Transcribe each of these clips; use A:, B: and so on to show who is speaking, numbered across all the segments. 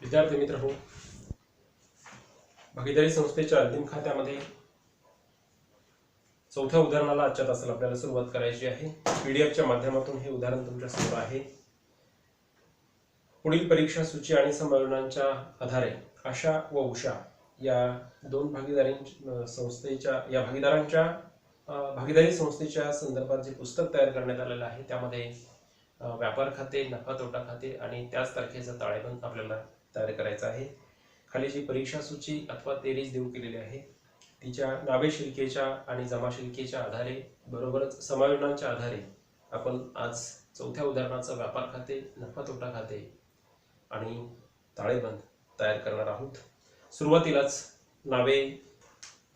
A: विद्यार्थी मित्र हो, भागीदारी संस्थेच्या अंतिम खात्यामध्ये चौथ्या उदाहरणाला आजच्या तासाला आपल्याला सुरुवात करायची आहे। पीडीएफच्या माध्यमातून हे उदाहरण तुमच्या समोर आहे। पुढील परीक्षा सूची आणि समायोजनांच्या आधारे आशा व उषा या दोन भागीदारांच्या भागीदारी संस्थेच्या संदर्भात जे पुस्तक तयार करण्यात आलेलं आहे त्यामध्ये व्यापार खाते, नफा तोटा खाते आणि त्याच तारखेचा ताळेबंद आपल्याला तयार करायचा आहे। खाली जी परीक्षा सूची अथवा तेरीज देऊ केलेली आहे तिच्या नावे शिल्केच्या आणि जमा शिल्केच्या आधारे बरोबरच समायोजनांच्या आधारे आपण आज चौथ्या उदाहरणाचा व्यापार खाते, नफा तोटा खाते आणि ताळेबंद तयार करणार आहोत। सुरुवातीलाच नावे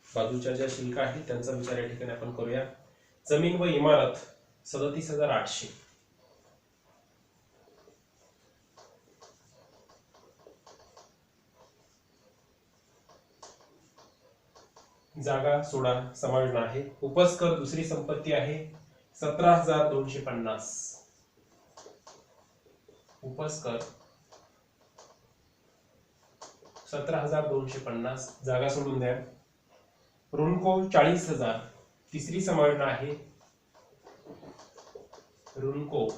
A: बाजूच्या ज्या शिल्का आहेत त्यांचा विचार या ठिकाणी आपण करूया। जमीन व इमारत 37,800, जागा सोडा समायोजन आहे। उपस्कर दुसरी संपत्ती आहे 17,250, उपस्कर 17,250, जागा सोडून द्या। ऋणको 40,000 तिसरी समायोजन आहे। ऋणको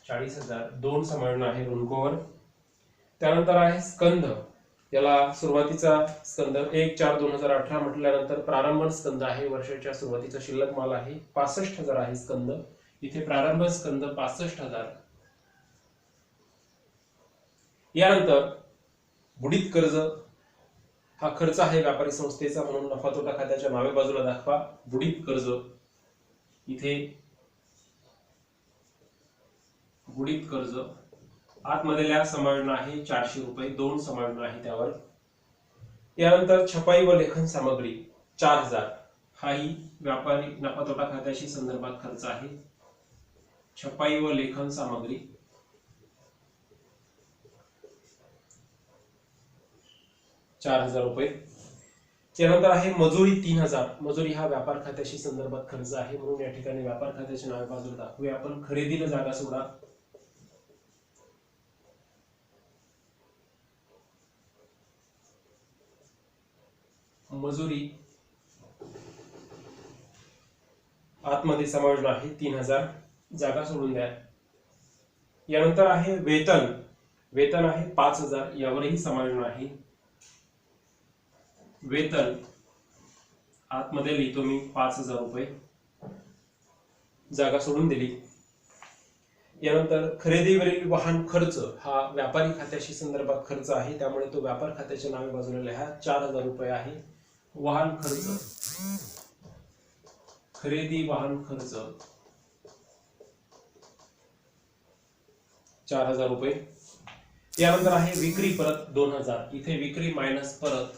A: 40,000 दोन समायोजन आहे ऋणकोवर। त्यानंतर आहे स्कंद, याला सुरुवातीचा स्कंद 1/4/2018 म्हटल्यानंतर प्रारंभ स्कंद आहे, वर्षाच्या सुरुवातीचा शिल्लक माल आहे 65,000 आहे स्कंद। इथे प्रारंभ स्कंद 65,000। यानंतर बुडीत कर्ज हा खर्च आहे व्यापारी संस्थेचा म्हणून नफा तोटा खात्याच्या नावे बाजूला दाखवा। बुडीत कर्ज, इथे बुडीत कर्ज आतमधल्या समायोजन आहे 400 रुपये, दोन समायोजन आहे त्यावर। यानंतर छपाई व लेखन सामग्री 4,000, हाही व्यापारी नफा तोटा खात्याशी संदर्भात खर्च आहे। छपाई व लेखन सामग्री 4,000 रुपये। त्यानंतर आहे मजुरी 3,000, मजुरी हा व्यापार खात्याशी संदर्भात खर्च आहे म्हणून या ठिकाणी व्यापार खात्याचे नावे बाजूला दाखवूया आपण। खरेदीला जागा सोडा, मजुरी आतमध्ये समायोजन आहे 3,000, जागा सोडून द्या। यानंतर आहे वेतन, वेतन आहे 5,000, यावरही समायोजन आहे। वेतन आतमध्ये लिहितो मी 5,000 रुपये, जागा सोडून दिली। यानंतर खरेदीवरील वाहन खर्च हा व्यापारी खात्याशी संदर्भात खर्च आहे त्यामुळे तो व्यापार खात्याच्या नावे बाजूला लिहा, 4,000 रुपये आहे। वाहन खर्च, खरेदी वाहन खर्च 4,000 रुपये। यानंतर आहे विक्री परत 2,000, इथे विक्री मायनस परत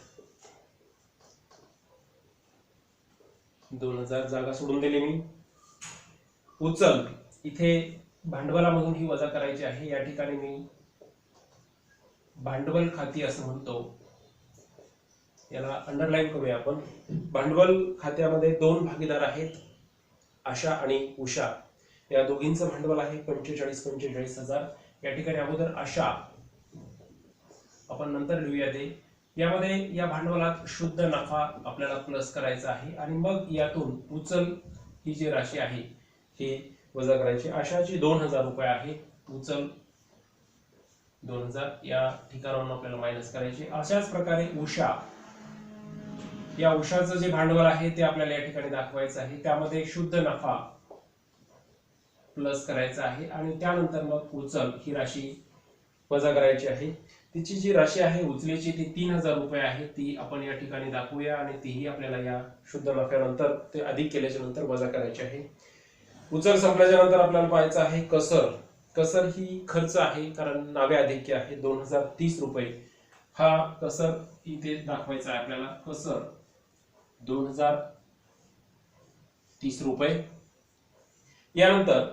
A: 2,000, जागा सोडून दिली मी। उचल, इथे भांडवलामधून ही वजा करायची आहे, या ठिकाणी मी भांडवल खाती असं म्हणतो, याला अंडरलाईन करूया आपण। भांडवल खात्यामध्ये दोन भागीदार आहेत, आशा आणि उषा, या दोघींचं भांडवल आहे 45,000। या ठिकाणी अगोदर आशा आपण नंतर लिहूया ते। यामध्ये या भांडवलात शुद्ध नफा आपल्याला प्लस करायचा आहे आणि मग यातून उचल ही जी राशी आहे ही वजा करायची। आशाची 2,000 रुपये आहे, उचल 2,000, या ठिकाणावरून आपल्याला मायनस करायचे। अशाच प्रकारे उषा, या उषाचं जे भांडवल आहे ते आपल्याला या ठिकाणी दाखवायचं आहे, त्यामध्ये शुद्ध नफा प्लस करायचा आहे आणि त्यानंतर मग उचल ही राशी वजा करायची आहे। तिची जी राशी आहे उचलेची ती 3,000 रुपये आहे, ती आपण या ठिकाणी दाखवूया आणि तीही आपल्याला या शुद्ध नफ्यानंतर ते अधिक केल्याच्या नंतर वजा करायची आहे। उचल संपल्याच्या नंतर आपल्याला पाहायचं आहे कसर, कसर ही खर्च आहे कारण नावे अधिक आहे 2,030 रुपये, हा कसर इथे दाखवायचा आहे आपल्याला। कसर 2,030 रुपये। यानंतर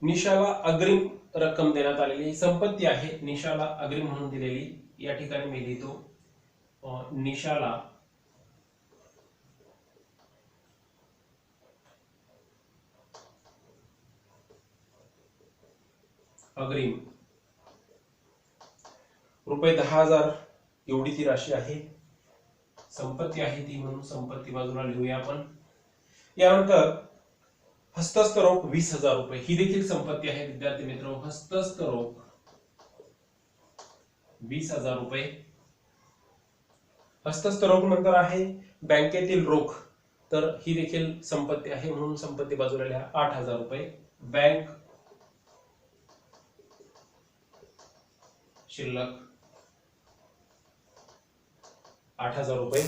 A: निशाला अग्रिम रक्कम देण्यात आलेली संपत्ती आहे, निशाला अग्रिम म्हणून दिलेली, या ठिकाणी मी लिहितो निशाला अग्रिम रुपये 10,000 एवढी ती राशी आहे. संपत्ती आहे ती, म्हणून संपत्ती बाजूला लिहूया आपण. यानंतर हस्तस्थ रोख 20,000 रुपये, ही देखील संपत्ती आहे विद्यार्थी मित्र. हस्तस्थ रोख 20,000 रुपये. हस्तस्थ रोख नंतर आहे बँकेतील रोख, तर ही देखील संपत्ती आहे, म्हणून संपत्ती बाजूला लिहा 8,000 रुपये. बँक शिल्लक 8,000 रुपये.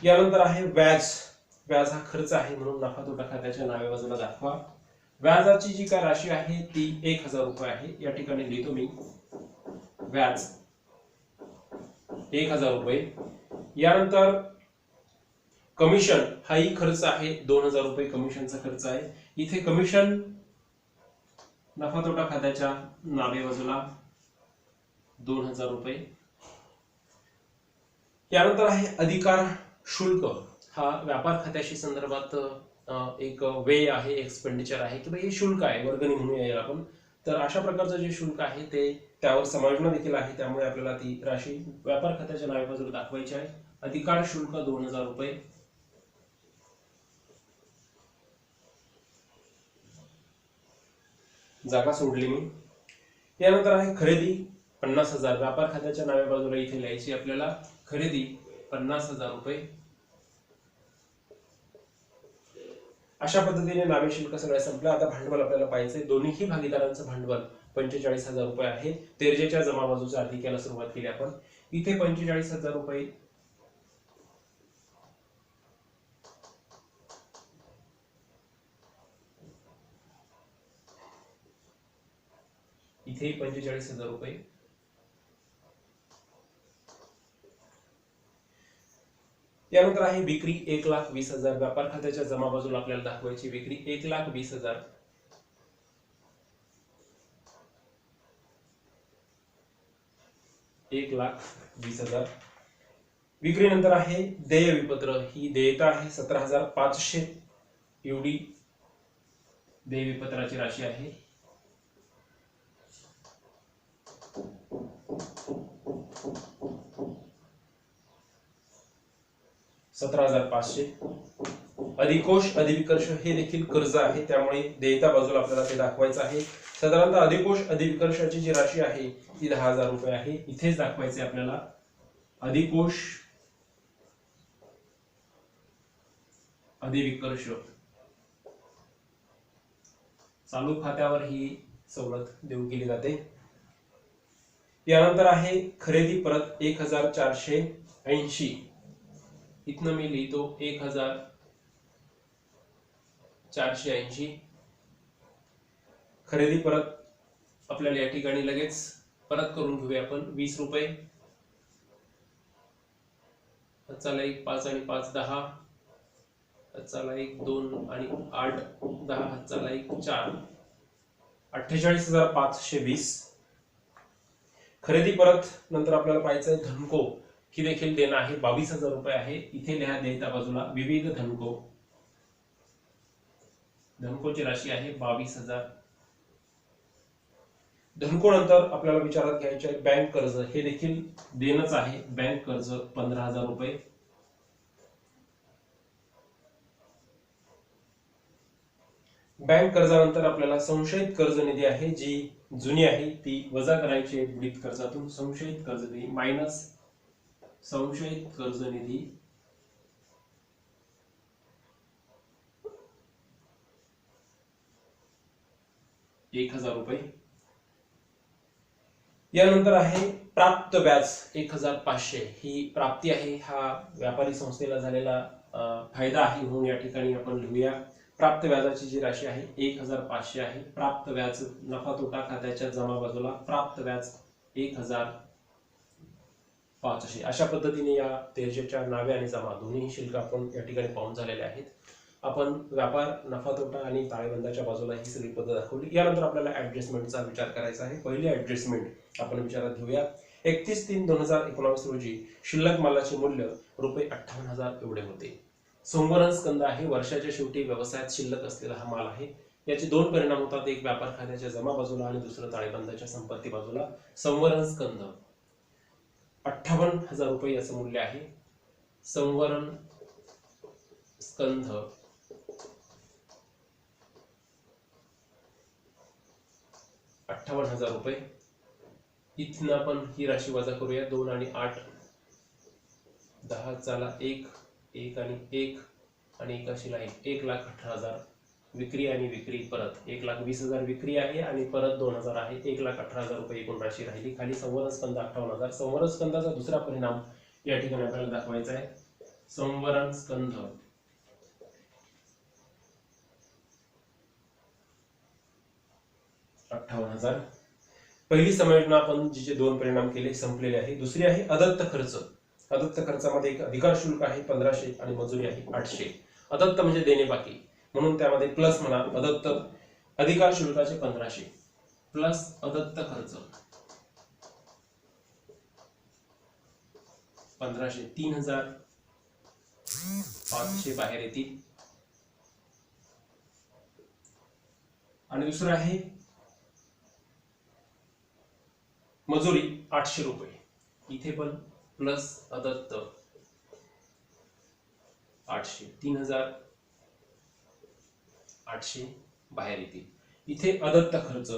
A: यानंतर आहे व्याज. व्याज हा खर्च आहे, म्हणून नफा तोटा खात्याच्या नावे बाजूला दाखवा. व्याजाची जी काय राशी आहे ती 1,000 रुपये आहे. या ठिकाणी लिहितो मी व्याज 1,000 रुपये. यानंतर कमिशन हाही खर्च आहे, 2,000 रुपये कमिशनचा खर्च आहे. इथे कमिशन नफा तोटा खात्याच्या नावे बाजूला 2,000 रुपये. यानंतर आहे अधिकार शुल्क. हा व्यापार खात्याशी संदर्भात एक वे आहे, एक्सपेंडिचर आहे, की हे शुल्क आहे, वर्गणी म्हणूया याला आपण. तर अशा प्रकारचं जे शुल्क आहे ते त्यावर समायोजन देखील आहे, त्यामुळे आपल्याला ती राशी व्यापार खात्याच्या नावे बाजूला दाखवायची आहे. अधिकार शुल्क 2,000 रुपये. जागा सोडली मी. यानंतर आहे खरेदी 50,000. व्यापार खात्याच्या नावे बाजूला इथे लिहायची आपल्याला खरेदी 50,000 रुपये. अशा पद्धतीने नावे शुल्क सगळ्या संपलं. आता भांडवल आपल्याला पाहायचंय. दोन्ही भागीदारांचं भांडवल 45,000 रुपये आहे. तेरजेच्या जमा बाजूच्या आर्थिकेला सुरुवात केली आपण. इथे 45,000 रुपये इथे 45,000 रुपये. यानंतर आहे विक्री 1,20,000. व्यापार खात्याच्या जमा बाजूला आपल्याला दाखवायची विक्री 1,20,000. विक्री नंतर आहे देय विपत्र. ही देयता आहे 17,500 एवढी देय विपत्राची राशी आहे. 17,500. अधिकोष अधिविकर्ष हे देखील कर्ज आहे, त्यामुळे देयता बाजूला आपल्याला ते दाखवायचं आहे. साधारणतः अधिकोष अधिविकर्षाची जी राशी आहे ती 10,000 रुपये आहे. इथेच दाखवायचे आपल्याला अधिकोष अधिविकर्ष. चालू खात्यावर ही सवलत देऊ केली जाते. यानंतर आहे खरेदी परत 1,480. इथनं मी लिहितो 1,480. खरेदी परत आपल्याला या ठिकाणी लगेच परत करून घेऊया आपण 20 रुपये. चला 1 5 आणि 5 10. चला 1 2 आणि 8 10. चला 1 4. 48,520. खरेदी परत नंतर आपल्याला पाहायचं आहे धनको. ही देखील देणं आहे 22,000 रुपये आहे. इथे लिहा देयता बाजूला विविध धनको. धनकोची राशी आहे 22,000. धनको नंतर आपल्याला विचारात घ्यायचे आहे बँक कर्ज. हे देखील देणंच आहे. बँक कर्ज 15,000 रुपये. बँक कर्जानंतर आपल्याला संशयित कर्ज निधी आहे, जी जुनी आहे ती वजा करायची आहे बुडीत कर्जातून. संशयित कर्ज निधी मायनस संशयित कर्ज निधी 1,000 रुपये. यानंतर आहे प्राप्त व्याज 1,500. ही प्राप्ती आहे, हा व्यापारी संस्थेला झालेला फायदा आहे, म्हणून या ठिकाणी आपण लिहूया प्राप्त व्याजाची जी राशी आहे 1,500 आहे. प्राप्त व्याज नफा तोटा खात्याच्या जमा बाजूला प्राप्त व्याज 1,500. अशा पद्धतीने या तेरजेच्या नावे आणि जमा दोन्ही शुल्क आपण या ठिकाणी पाहून झालेले आहेत. आपण व्यापार नफा तोटा आणि ताळेबंदाच्या बाजूला ही सगळी पद्धत दाखवली. यानंतर आपल्याला ऍडजस्टमेंटचा विचार करायचा आहे. पहिली ऍडजस्टमेंट आपण विचारात घेऊया. 31/3/2019 रोजी शिल्लक मालाचे मूल्य ₹58,000 एवढे होते. संवरण स्कंद आहे, वर्षाच्या शेवटी व्यवसायात शिल्लक असलेला हा माल आहे. याचे दोन परिणाम होतात, एक व्यापार खात्याच्या जमा बाजूला आणि दुसरं ताळेबंदाच्या संपत्ती बाजूला. संवरण स्कंद 58,000 रुपये याचं मूल्य आहे. संवरण स्कंध 58,000 रुपये. इथनं आपण ही राशी वजा करूया. 2 आणि 8 10 चाला 1 1 आणि 1 आणि 1 अशी लाईन 1,18,000 विक्री आणि विक्री परत 1,20,000 विक्री आहे आणि परत 2,000 आहे. 1,18,000 रुपये एकूण राशी राहिली. खाली संवरण स्कंद 58,000. संवरण स्कंदाचा दुसरा परिणाम या ठिकाणी आपल्याला दाखवायचा आहे. संवरण स्कंध 58,000. पहिली समायोजन आपण जिचे 2 परिणाम केले संपलेले आहे. दुसरी आहे अदत्त खर्च. अदत्त खर्चामध्ये एक अधिकार शुल्क आहे 1,500 आणि मजुरी आहे 800. अदत्त म्हणजे देणे बाकी म्हणून त्यामध्ये प्लस म्हणा. अदत्त अधिकार शुल्काचे 1,500 प्लस अदत्त खर्च 1,500 3,500 बाहेर येतील. आणि दुसरं आहे मजुरी 800 रुपये. इथे पण प्लस अदत्त 800 3,800 बाहेर येतील. इथे अदत्त खर्च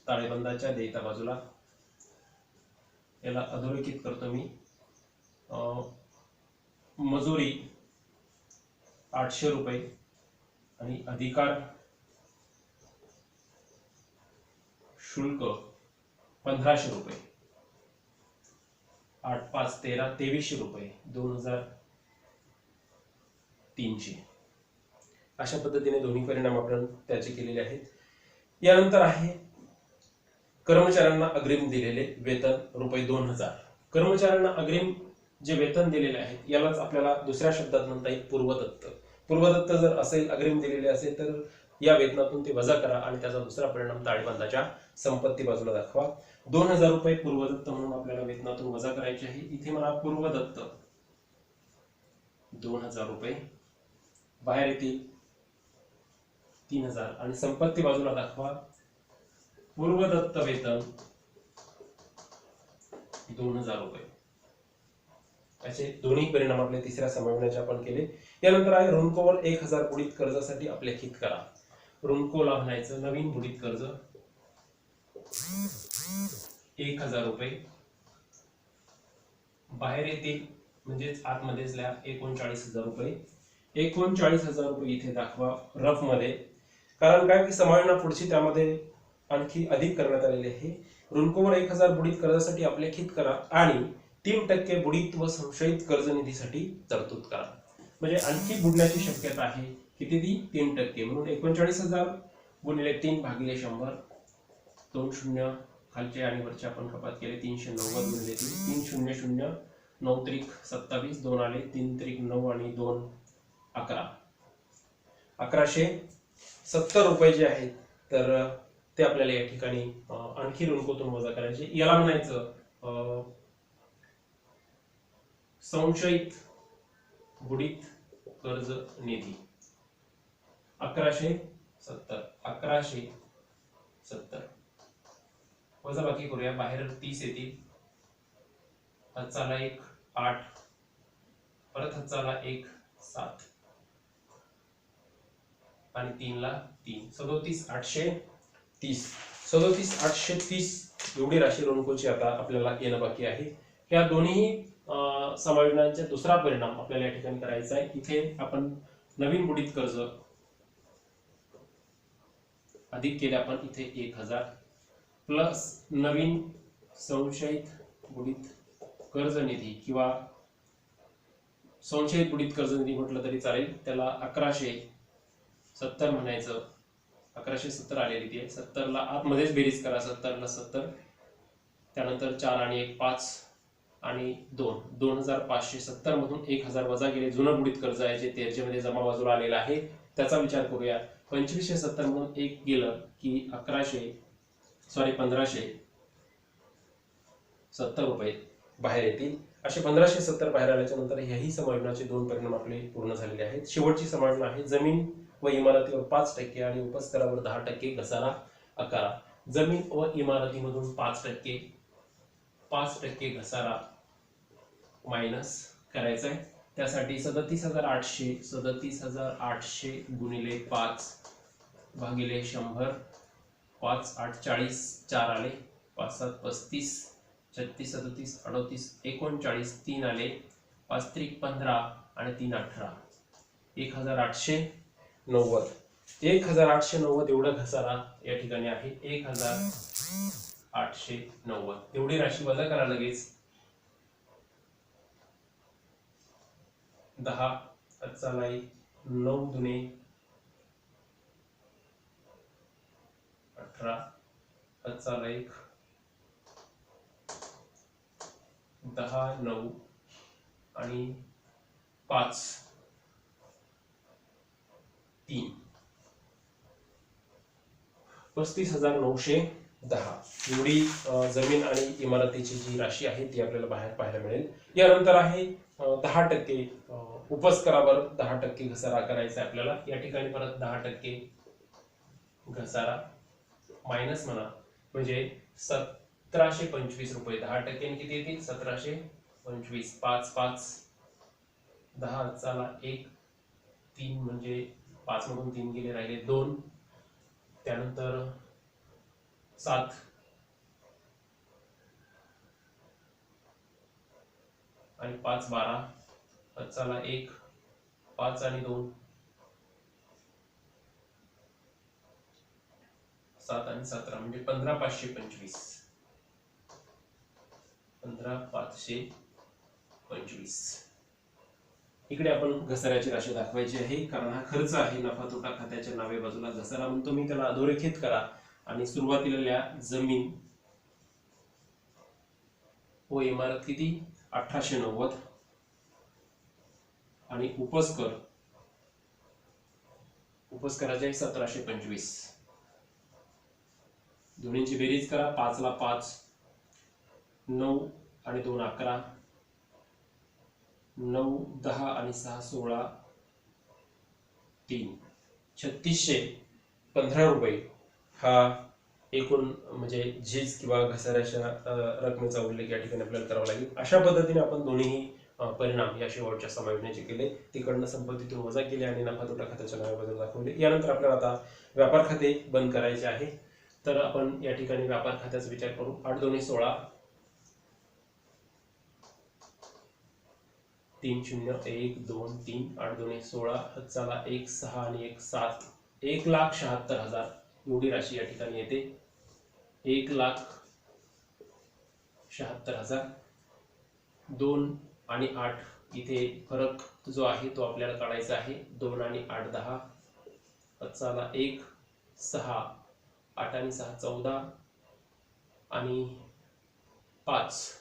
A: ताळेबंदाच्या देयता बाजूला याला अधोरेखित करतो मी. मजुरी 800 रुपये आणि अधिकार शुल्क 1,500 रुपये. 8 5 13 2300 रुपये 2,300. अशा पद्धतीने दोन्ही परिणाम आपण त्याचे केलेले आहेत. यानंतर आहे कर्मचाऱ्यांना अग्रिम दिलेले वेतन रुपये 2,000. कर्मचाऱ्यांना अग्रिम जे वेतन दिलेले आहेत यालाच आपल्याला दुसऱ्या शब्दात म्हणता येईल पूर्वदत्त. पूर्वदत्त जर असेल अग्रिम दिलेले असेल तर या वेतनातून ते वजा करा आणि त्याचा दुसरा परिणाम ताळेबंदाच्या संपत्ती बाजूला दाखवा. 2,000 रुपये पूर्वदत्त म्हणून आपल्याला वेतनातून वजा करायचे आहे. इथे मला पूर्वदत्त 2,000 रुपये बाहेर येतील 3,000 आणि संपत्ती बाजूला दाखवा. पूर्वदत्त वेतन 2,000 रुपये. असे दोन्ही परिणाम आपले तिसऱ्या समायोजनाचे आपण केले. यानंतर आहे ऋणकोवर 1,000 बुडीत कर्जासाठी आलेखित करा. ऋणकोला म्हणायचं नवीन बुडीत कर्ज 1,000 रुपये बाहेर येतील म्हणजेच आतमध्येच लिहा 39,000 रुपये. 39,000 रुपये इथे दाखवा रफ मध्ये. कारण काय की समायोजना पुढची त्यामध्ये आणखी अधिक करण्यात आलेले आहे. ऋणकोवर 1,000 बुडीत कर्जासाठी आलेखित करा आणि 3% बुडीत व संशयित कर्ज निधीसाठी तरतूद करा. म्हणजे आणखी बुडण्याची शक्यता आहे. किती ती 3%. म्हणून 39,000 गुणिले 3 भागिले 100 2 शून्य खालचे आणि वरचे आपण कपात केले 390 गुणिले 3 300 9 त्रिक 27 2 आले 3 त्रिक 9 आणि 2 11 1,170 रुपये जे आहेत तर ते आपल्याला या ठिकाणी आणखी ऋणकोतून वजा करायचे. याला म्हणायचं संशयित बुडीत कर्ज निधी 1,170 वजाबाकी करूया. बाहेर 30 येतील. हातचाला 1 8 परत हातचाला 1 7 आणि 3 ला 3 37,830 37,830 एवढी राशी ऋणकोची आता आपल्याला येणं बाकी आहे. या दोन्ही समायोजनांचा दुसरा परिणाम आपल्याला या ठिकाणी करायचा आहे. इथे आपण नवीन बुडीत कर्ज अधिक केले आपण इथे 1,000 प्लस नवीन संशयित बुडीत कर्ज निधी किंवा संशयित बुडीत कर्ज निधी म्हटलं तरी चालेल. त्याला 1,170 म्हणायचं. 1,170 आलेली ती 70 ला आतमध्येच बेरीज करा. 70 ला 70 त्यानंतर 4 आणि 1 5 आणि 2 2,570 मधून 1,000 वजा केले. जुनं बुडीत कर्ज आहे जे तेरजेमध्ये जमा बाजूला आलेलं आहे त्याचा विचार करूया. 2,570 मधून 1 गेलं की 1,570 रुपये बाहेर येतील. असे 1,570 बाहेर आल्याच्या नंतर ह्याही समायोजनाचे 2 परिणाम आपले पूर्ण झालेले आहेत. शेवटची समायोजन आहे जमीन व इमारतीवर 5% आणि उपस्तरावर 10% घसारा आकारा. जमीन व इमारतीमधून 5% 5% घसारा मायनस करायचा आहे. त्यासाठी 37,800 गुणिले 5 भागिले 100. 5 8 40, 4 आले, 5 7 35, 36 37 38 39, 3 आले, 5 3 15 आणि 3 18. 1890. 1890 एवढा घसारा या ठिकाणी आहे. 1890 एवढी राशी वजा करा लगेच. 10 हातचा 9 दुने 18 हातचा 1 10 9 आणि 5 3 35,910 एवढी जमीन आणि इमारतीची जी राशी आहे ती आपल्याला बाहेर पाहायला मिळेल. यानंतर आहे 10% उपस्करावर 10% घसारा करायचा आहे आपल्याला. या ठिकाणी परत 10% घसारा मायनस म्हणा, म्हणजे 1725 रुपये. 10% किती येतील? 1725. 5 5 10 चला 1 3 म्हणजे 5 मधून 3 गेले, राहिले 2. त्यानंतर 7 आणि 5 12 चला 1 5 आणि 2 7 आणि 17 म्हणजे 15,525. 15,525. इकडे आपण घसाऱ्याची राशी दाखवायची आहे, कारण हा खर्च आहे. नफा तोटा खात्याच्या नावे बाजूला घसारा म्हणतो मी, त्याला अधोरेखित करा. आणि सुरुवातीला जमीन व इमारत किती? 1890 आणि उपस्कराचे 1725. दोन्हींची बेरीज करा. 5 ला 5, 9 आणि 2 11, 9 10 आणि 6 16, 3 3615 रुपये हा एकूण म्हणजे झीज किंवा घसाऱ्याच्या रकमेचा उल्लेख या ठिकाणी आपल्याला करावा लागेल. अशा पद्धतीने आपण दोन्ही परिणाम या शेवटच्या समायोजनाचे केले. तिकडनं संपत्तीतून वजा केले आणि नफा तोटा खात्याच्या नावाबद्दल दाखवले. यानंतर आपल्याला आता व्यापार खाते बंद करायचे आहे. तर आपण या ठिकाणी व्यापार खात्याचा विचार करू. 8 2 16, 3 0 1 2 3, 8 2 16, हातचाला 1 6 आणि 1 7, 1,76,000 एवढी राशी या ठिकाणी येते. 1,76,000. 2 आणि 8 इथे फरक जो आहे तो आपल्याला काढायचा आहे. 2 आणि 8 10, हातचाला 1 6, 8 आणि 6 14 आणि 5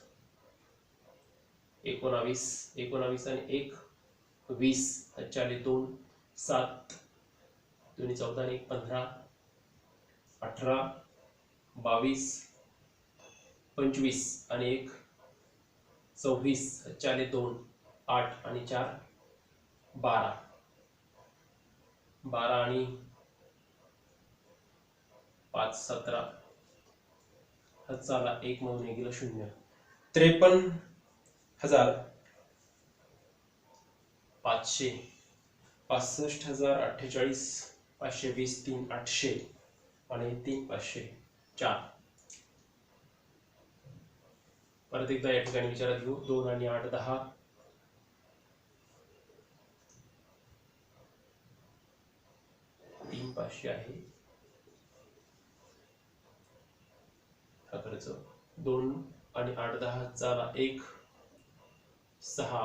A: 19, 19 आणि 1 20, हातचाले 2 7, 2 14 आणि 1 15, 18 22 25 आणि 1 26, हातचाले 2 8 आणि 4 12, 12 आणि 5 17, हातचाला 1 मधून 1 गेलं 0. 53,500, 65,048, 520, 3 800 आणि 3 504. परत एकदा या ठिकाणी विचारात घेऊ. 2 आणि 8 10, 3 500 आहे हा खर्च. 2 आणि 8 10 चला 1 6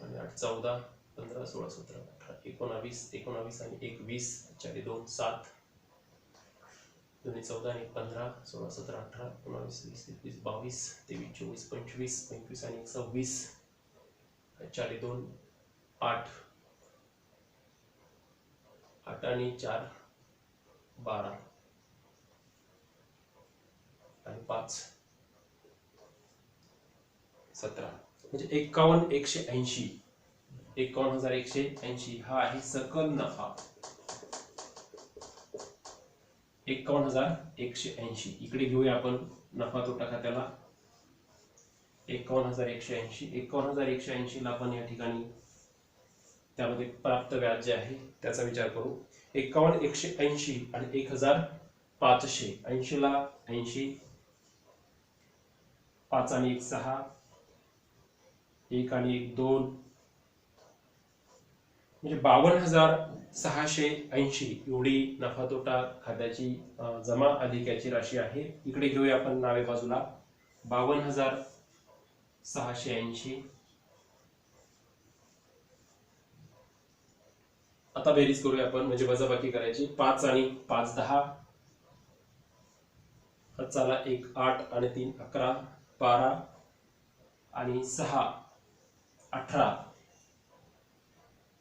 A: आणि 8 14 15 16 17 18 19 19 आणि 1 20, 4 2 7, 2 14 आणि 15 16 17 18 19 20 21 22 23 24 25 25 आणि 1 26, 4 2 8, 8 आणि 4 12 आणि 5 17 म्हणजे 51,180. 51,180 हा आहे सकल नफा. 51,180. इकडे घेऊया आपण नफा तोटा खात्याला 51,180. 51,180 ला आपण या ठिकाणी त्यामध्ये प्राप्त व्याज जे आहे त्याचा विचार करू. 51,180 आणि 1,500. 80 ला 80, 5 आणि 1 6, 1 आणि 1 2, म्हणजे 52,680 एवढी नफा तोटा खात्याची जमा अधिकाची राशी आहे. इकडे घेऊया आपण डाव्या बाजूला 52,680. आता बेरीज करूया आपण, म्हणजे वजाबाकी करायची. 5 आणि 5 10, चला 1 8 आणि 3 11, 12 आणि 6 18.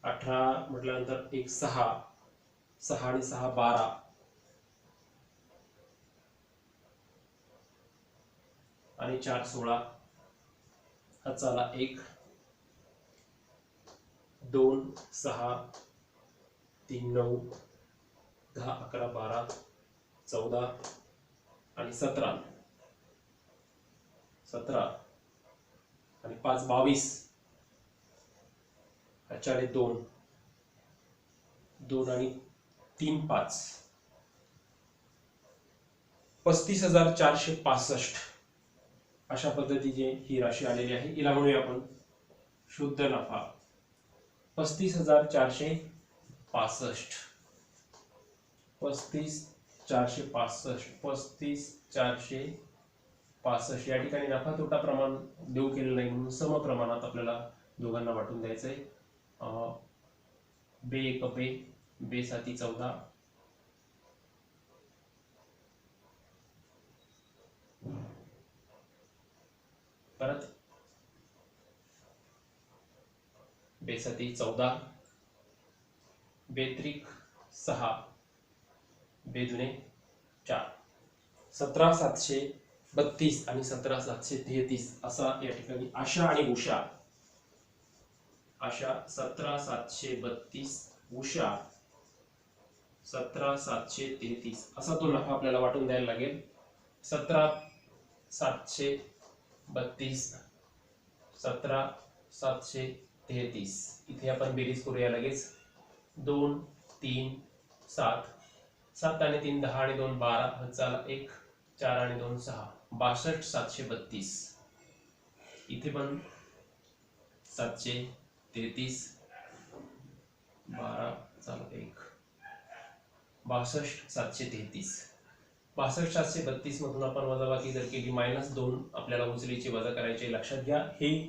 A: 18 म्हटल्यानंतर 1 6, 6 आणि 6 12 आणि 4 16. चला 1 2 6 3 9 10 11 12 14 आणि 17 आणि 5 22. 4 2 2 आणि 3 5. 35,465 अशा पद्धतीची ही राशी आलेली आहे. हिला म्हणूया आपण शुद्ध नफा. 35,465. 35,465 या ठिकाणी नफा तोटा प्रमाण देऊ केलेलं नाही म्हणून सम प्रमाणात आपल्याला दोघांना वाटून द्यायचंय. बे 1 बे, बे 7 14, परत बे 7 14, बे 3 6, बे 2 4. 17,732 आणि 17,733 असा या ठिकाणी आशा आणि उषा. आशा 17,732, उषा 17,733 असा तो नफा आपल्याला वाटून द्यायला लागेल. 17,732, 17,733. इथे आपण बेरीज करूया लगेच. 2 3 7, 7 आणि 3 10 आणि 2 12, चला 1 4 आणि 2 6, 62,732. इथे पण 733 12, चला 1 62,733. 62,732 मधून आपण वजाबाकी जर केली -2 आपल्याला उचलीची वजा करायची. लक्षात घ्या ही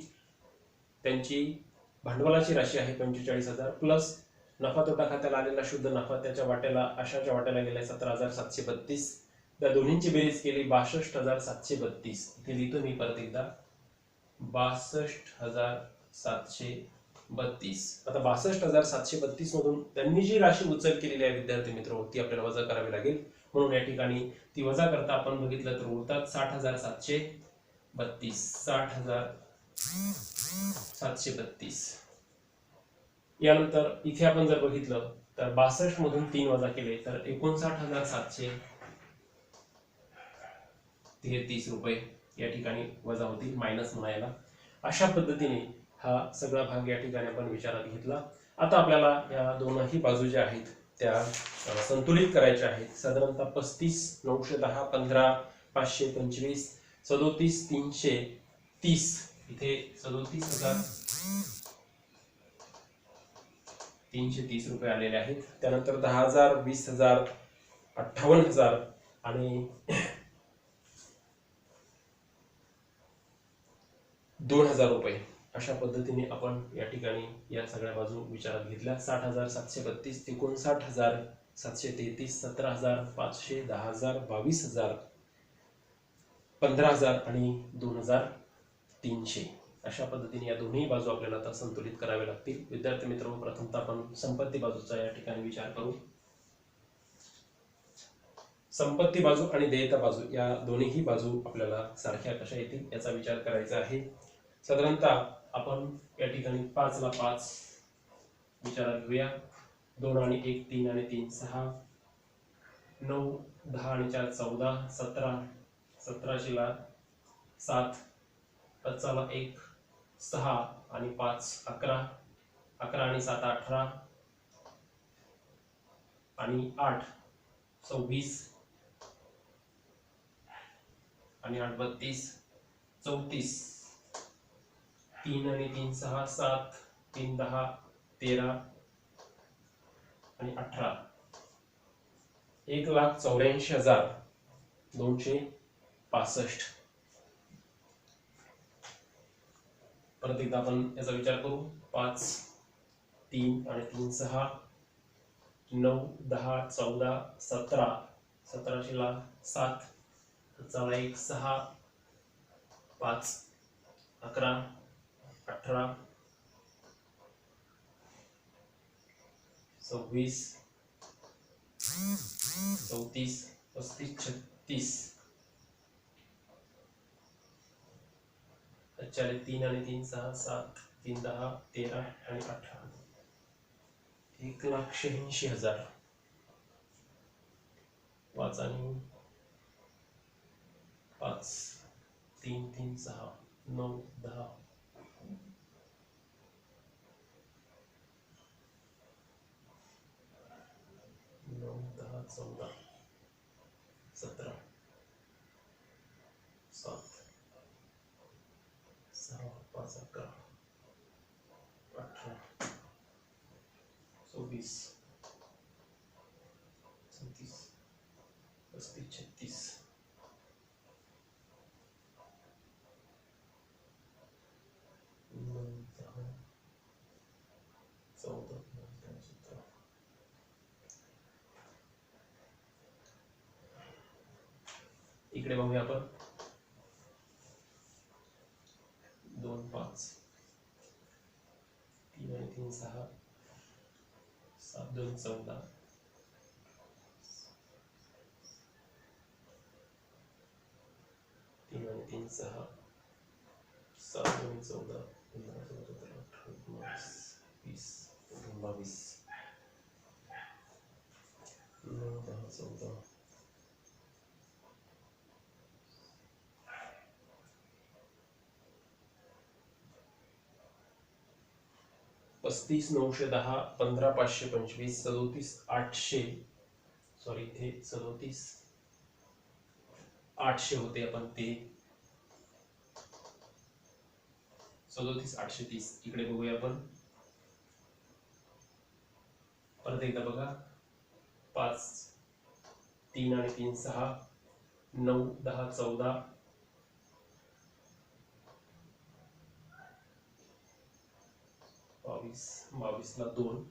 A: त्यांची भांडवलाची राशी आहे 45,000 प्लस नफा तोटा खात्याला आलेला शुद्ध नफा त्याच्या वाट्याला आशाच्या वाट्याला गेलाय 17,732. त्या दोन्हींची बेरीज केली 62,732. इथे लिहितो मी परत एकदा 62,732. आता 62,732 मधून त्यांनी जी राशी उचल केलेली आहे विद्यार्थी मित्र ती आपल्याला वजा करावी लागेल. म्हणून या ठिकाणी ती वजा करता आपण बघितलं तर उरतात 60,732. 60,732. यानंतर इथे आपण जर बघितलं तर 62 मधून 3 वजा केले तर 59,733 रुपये या ठिकाणी वजा होतील, मायनस म्हणायला. अशा पद्धतीने हा सगळा भाग या ठिकाणी आपण विचारात घेतला. आता आपल्याला या दोनही बाजू ज्या आहेत त्या संतुलित करायच्या आहेत. साधारणतः 35,910, 15,525, 37,330. इथे 37,330 रुपये आलेले आहेत. त्यानंतर 10,000, 20,000, 58,000 आणि 2,000 रुपये अशा पद्धतीने आपण या ठिकाणी या सगळ्या बाजू विचारात घेतल्या. 60,732, 59,733, 17,500, 10,000, 22,000, 15,000 आणि 2,300 अशा पद्धतीने या दोन्ही बाजू आपल्याला आता संतुलित कराव्या लागतील. विद्यार्थी मित्रांनो, प्रथमतः आपण संपत्ती बाजूचा या ठिकाणी विचार करू. संपत्ती बाजू आणि देयता बाजू या दोन्हीही बाजू आपल्याला सारख्या कशा येतील याचा विचार करायचा आहे. साधारणतः आपण या ठिकाणी 5 ला 5 विचारात घेऊया. 2 आणि 1 3 आणि 3 6, 9 10 आणि 4 14 17 17 ला 7 5 1 6 आणि 5 11 11 आणि 7 18 आणि 8 26 आणि 8 32 34 3 आणि 3 6 7 3 10 13 आणि 18 1,84,265. परत एकदा आपण याचा विचार करू. 5 3 आणि 3 6 9 10 14 17 17 ला 7 1 6 5 11 18 26 34 35 36 40 3 आणि 3 6 7 3 10 13 आणि 18 1,86,000. पाच आणि 5 3 3 6 9 10 9 10 14 17 7 6 5 11 18 24 37 35 36 9 10 14 15 17 इकडे बघूया आपण 2 5 3 आणि 3 6 7 2 14 3 आणि 3 6 7 2 14 15 16 17 18 19 20 9 10 14 35 910 15 525 37 800 सॉरी इथे 37 800 होते आपण ते 37 830 इकडे बघूया आपण परत एकदा बघा 5 3 आणि 3 6 9 10 14 22 ला 2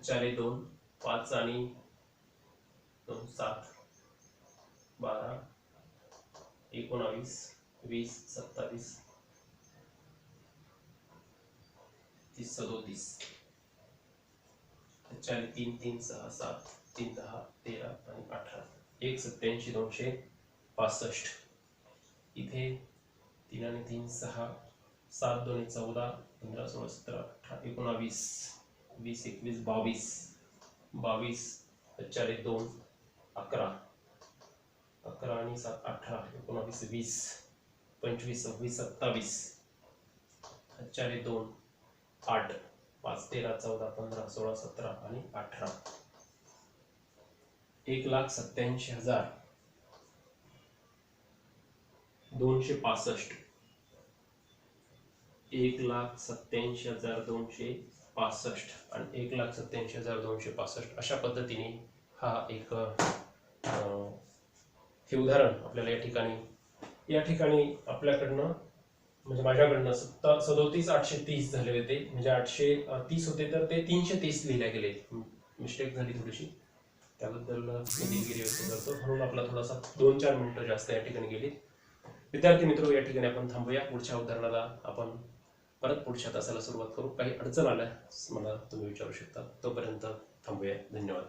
A: 4 2 5 आणि 2 7 12 19 20 27 30 37 4 3 3 6 7 3 10 13 आणि 18 1,87,265 इथे 3 आणि 3 6 7 2 14 15 16 17 18 19 20 21 22 22 4 2 11 11 आणि 7 18 19 20 25 26 27 4 2 8 5 13 14 15 16 17 आणि 18 1,87,265 1,87,265 आणि 1,87,265 अशा पद्धतीने हा एक हे उदाहरण आपल्याला या ठिकाणी आपल्याकडनं म्हणजे माझ्याकडनं 37 830 झाले होते म्हणजे 830 होते तर ते 330 लिहिले गेले मिस्टेक झाली थोडीशी त्याबद्दल मी दिलगिरी व्यक्त करतो म्हणून आपला थोडासा 2-4 मिनिटं जास्त या ठिकाणी गेली. विद्यार्थी मित्र या ठिकाणी आपण थांबूया. पुढच्या उदाहरणाला आपण परत पुढच्या तासाला सुरुवात करू. काही अडचण आल्यास मला तुम्ही विचारू शकता. तोपर्यंत थांबूया. धन्यवाद.